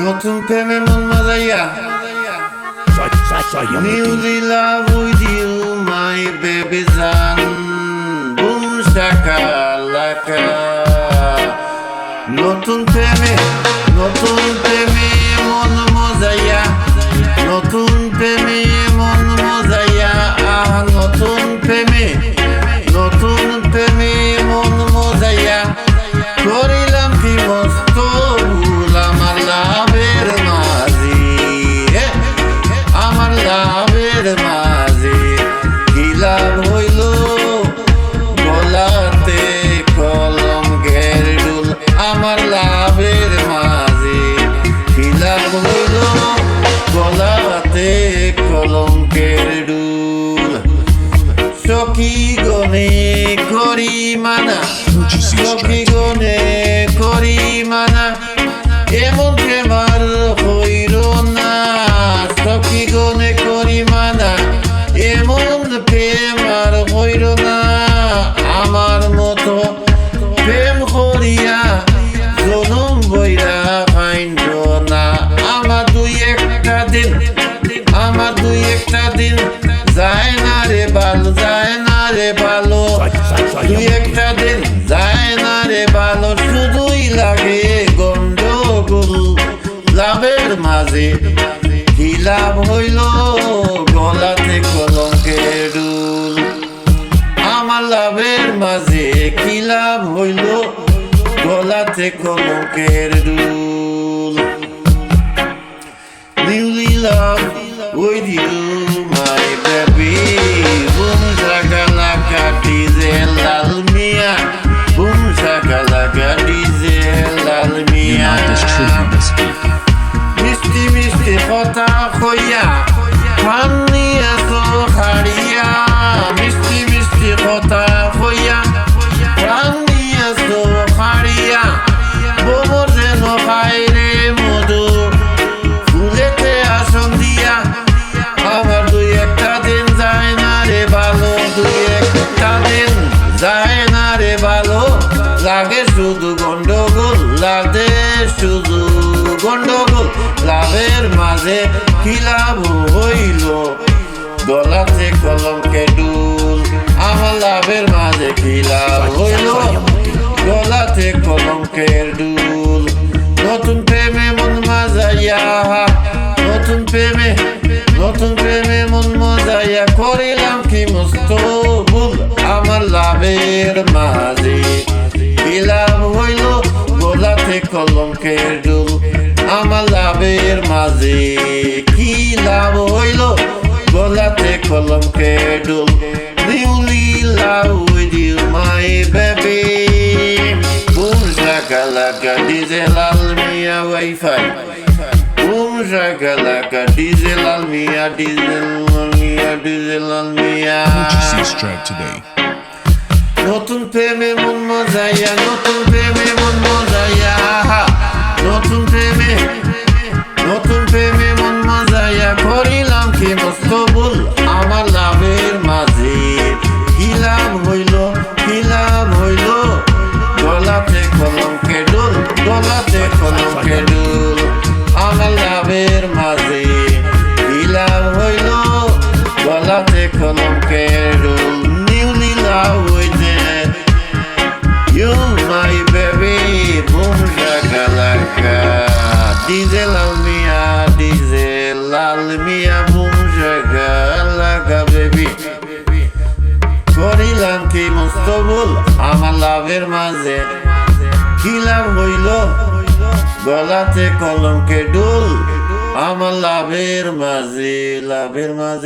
নতুন প্রেমে মন মাজাইয়া Newly love with you, my baby son. Boom shakalaka. নতুন প্রেমে মন মজাইয়া, নতুন প্রেমে মন মজাইয়া, নতুন প্রেমে মন মজাইয়া, করিলাম কি মস্ত ভুল আমার লাভের মাঝি, আমার লাভের মাঝি কি লাভ হইল গলাতে কলঙ্কের ডুল, আমার লাভের মাঝি কি লাভ হইল গলাতে কলঙ্কের ডুল। সখী গনে করি মানা, সখী গনে করি মানা, এমন প্রেমার হইল না, সখী গনে করি মানা, এমন প্রেমার হইল না, আমার মতো প্রেম করিয়া জনম বইরা ফাইন্ড না। আমার দুই একটা দিন যায় না রে ভালো, যায় না রে ভালো, দুই একটা দিন যায় না রে ভালো, শুধুই লাগে গন্ডগোল লাভের মাঝে কি লাভ হইল গলাতে কলঙ্কের ডুল, আমার লাভের মাঝে কি লাভ হইল গলাতে কলঙ্কের ডুল। Newly love with you, my baby. Boom shakalaka diesel almia, boom shakalaka diesel almia. মিষ্টি কথা কইয়া মানিয়া তো হারিয়া, মিষ্টি কথা কইয়া মানিয়া তো হারিয়া, বোমর যেন খাইরে মধু ফুলেতে আসন দিয়া, আমার দুই একটা দিন যায় না রে ভালো, দুই একটা দিন যায় না রে ভালো, লাগে শুধু গন্ডগোল, লাগে শুধু গন্ডগোল লাভের মাঝে কি লাভ হইল গলাতে কলঙ্কের ডুল, আমার লাভের মাঝে কি লাভ হইল গলাতে কলঙ্কের ডুল। নতুন প্রেমে মন মজাইয়া, নতুন প্রেমে মন মজাইয়া, করিলাম কি মস্ত ভুল আমার লাভের মাঝে কি লাভ হইল গলাতে কলঙ্কের ডুল, আমার লাভের মাঝে কি লাভ হইল গলাতে কলঙ্কের ডুল। Newly love with you, my baby. Boom shakalaka diesel almia wifi, boom shakalaka diesel almia, diesel almia. Purchase this track today. নতুন প্রেমে মন মজাইয়া, নতুন প্রেমে মন মজাইয়া, নতুন প্রেমে মন মজাইয়া, করিলাম কি মস্ত ভুল আমার লাভের মাঝে কি লাভ হইল গলাতে কলঙ্কের ডুল, গলাতে কলঙ্কের ডুল, আমার লাভের মাঝে কি লাভ হইল গলাতে কলঙ্কের ডুল। Newly love with you, my baby. Boom shakalaka diesel almia, boom shakalaka baby. করিলাম কি মস্ত ভুল আমার লাভের মাঝে কি লাভ হইল গলাতে কলঙ্কের ডুল, আমার লাভের মাঝে